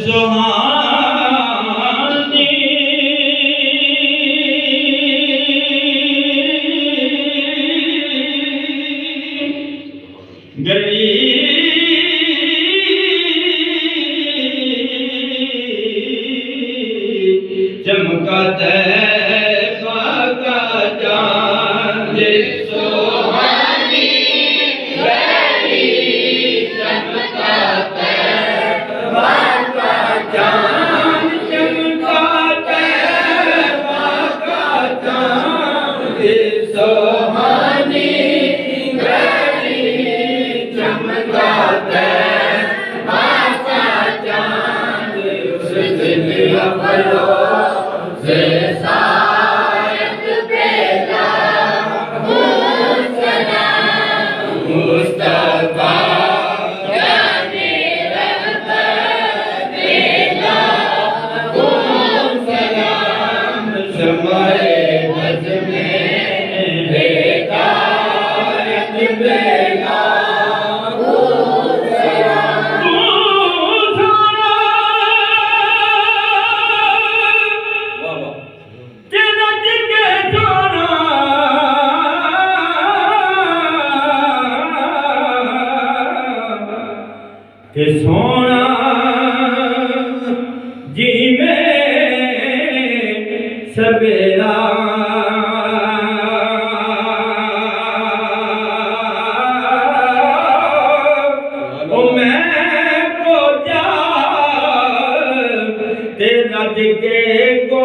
सुहानी गली चमकाता है का चांद सुहानी गली चमकाता है का चांद चमकाता है का चांद सुहानी गली चमकाता है का चांद उस दिन अफरो से सायद बेला सलाम मुस्तफा जाने रहमत बेला सलाम समाए बज में बेदायत बेला कि सोना जी में सवेरा ओ मैं को जा तेरा दिखे को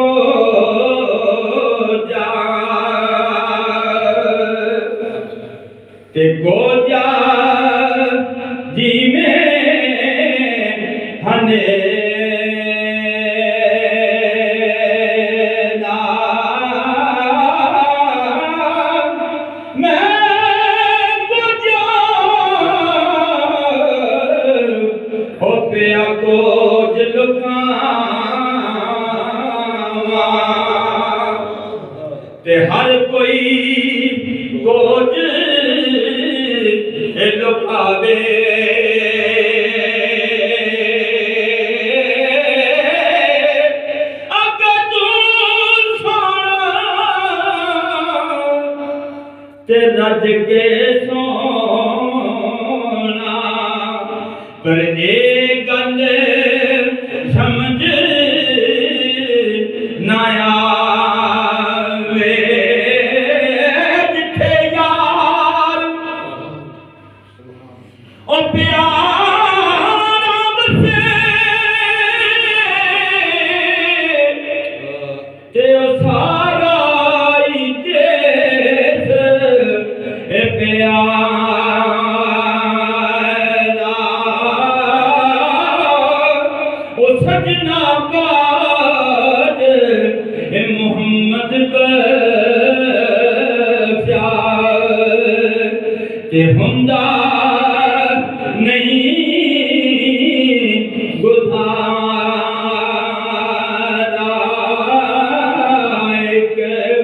जा ते को जा जी में हर कोई गोज लुकावे रज के सोना पर ये गल समझ ना आवे जिथे यार ओ प्यार बसे ते सारा सजना बाज मोहम्मद प्यार ते हुंदा नहीं गुजारा एक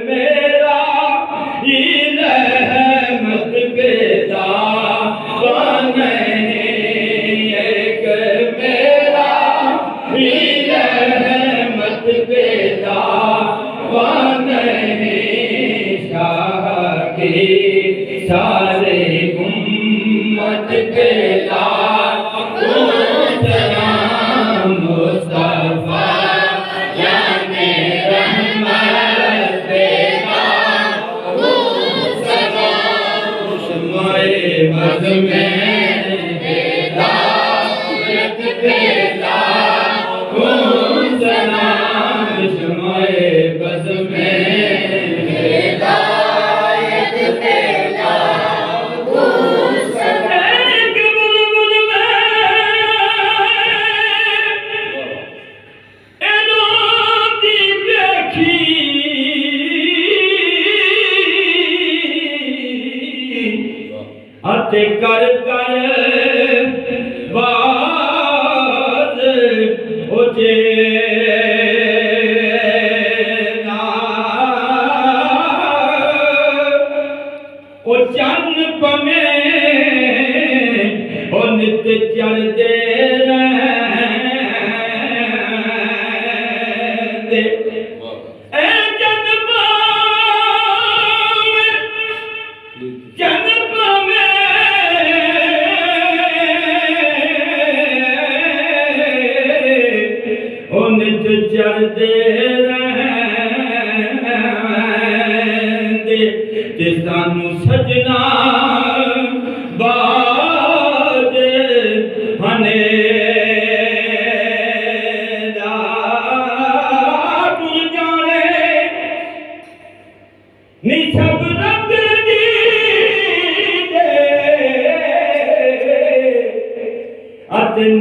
मेरा ही रहमत बेदा सारे उम्मत के लाल सलाम मुस्तफा जाने रहमत बेला सलाम समाए बज में हिदायत बेला सलाम समाए बज में कर कर बात उजे ओ चन्न पमे ओ नित चढ़ते दे ए जन पावे उन चढ़दे रहंदे ते सानू सजना बाज हने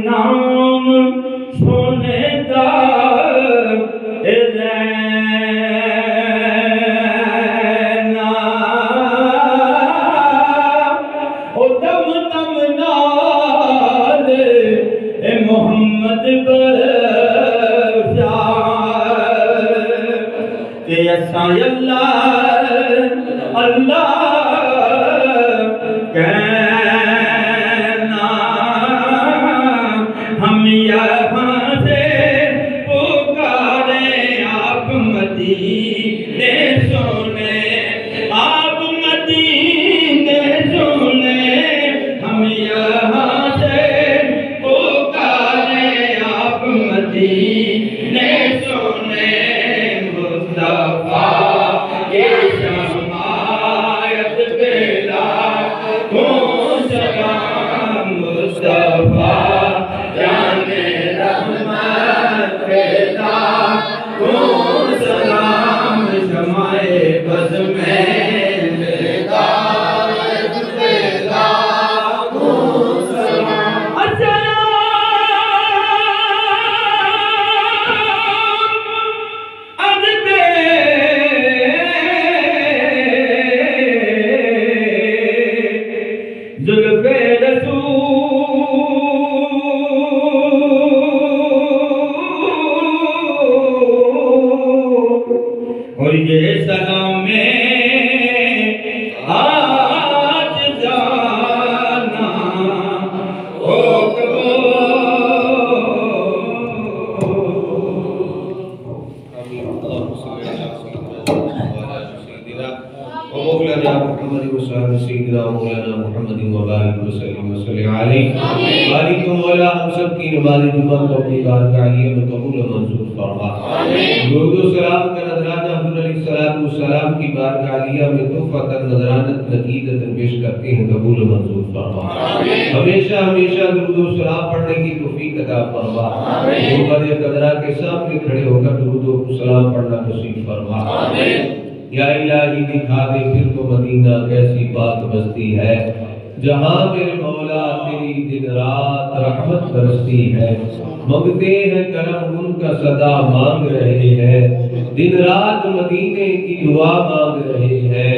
नाम सोने दा रहना ओ दम दम नाल ए मोहम्मद बख्शा ते असां अल्लाह अल्लाह यहाँ से पुकारे आप मदीने सोने आप मदीने सोने हम यहाँ से पुकारे आप मदीने सोने मुस्तफा के शमायत बेला को सलाम मुस्तफा सलाम शमाए बस में जुल्फे और ये सलाम में आज जाना ओ हम सब की नमाज़ जुमा को अपनी बारगाह में कबूल और मंजूर फरमा। दुरूद और सलाम का नजराना हुज़ूर अलैहिस्सलाम की बारगाह में तोहफ़तन नजरानत नकीदत पेश करते हैं, कबूल और मंजूर फरमा। हमेशा हमेशा दुरूद और सलाम पढ़ने की तौफीक अता फरमा। गुंबद क़दरा के सामने खड़े होकर दुरूद और सलाम पढ़ना नसीब फरमा। या इलाही दिखा दे फिर तो मदीना कैसी पाक बस्ती है, जहाँ मेरे मौला तेरी दिन रात रहमत बरसती है। मांगते हैं करम उनका सदा मांग रहे हैं, दिन रात मदीने की दुआ मांग रहे हैं।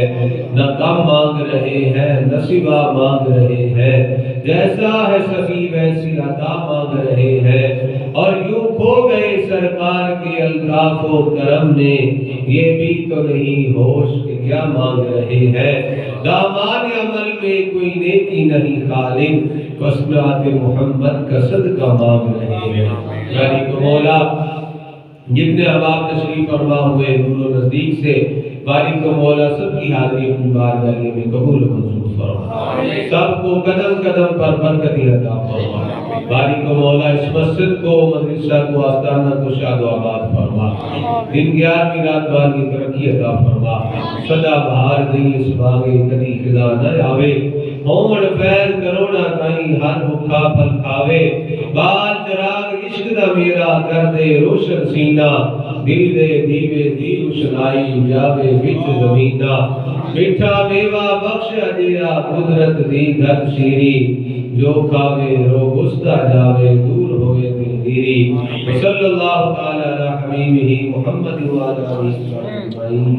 न कम मांग रहे हैं न सिवा मांग रहे हैं, जैसा है सभी वैसी अता मांग रहे हैं। और यूं खो गए सरकार के अल्ताफ व करम में, ये भी तो नहीं होश के क्या मांग रहे हैं। दामाद अमल में कोई नेकी नहीं खालिद, कसरात मोहम्मद का सदका मांग रहे हैं। यानी तो मौला जितने अहबाब तशरीफ फरमा हुए दूर नजदीक से, बारिक को मौला सबकी हाजिरी अपनी बारगाह में कबूल मंजूर फरमा। सबको कदम कदम पर बरकत अता फरमा। बारिक को मौला इस मस्जिद को, मदरसा को, आस्थाना को शाद व आबाद फरमा। दिन 11वीं रात बाद की तरक्की अता फरमा। सदा बहार दई इस बागे कदी खिदा न आवे, होमड़ फैल करोना ताई हर भूखा फल खावे। बाल चराग इश्क दा मेरा कर दे रोशन सीना, दिल दे दीवे दी रोशनाई जावे विच ज़मीना। मिठा मेवा बख्श अजेरा कुदरत दी घर सीरी, जो खावे रोगुस्ता जावे दूर होवे दिलगीरी। सल्लल्लाहु तआला अला हबीबिही मुहम्मद व अला आलिहि व सल्लम।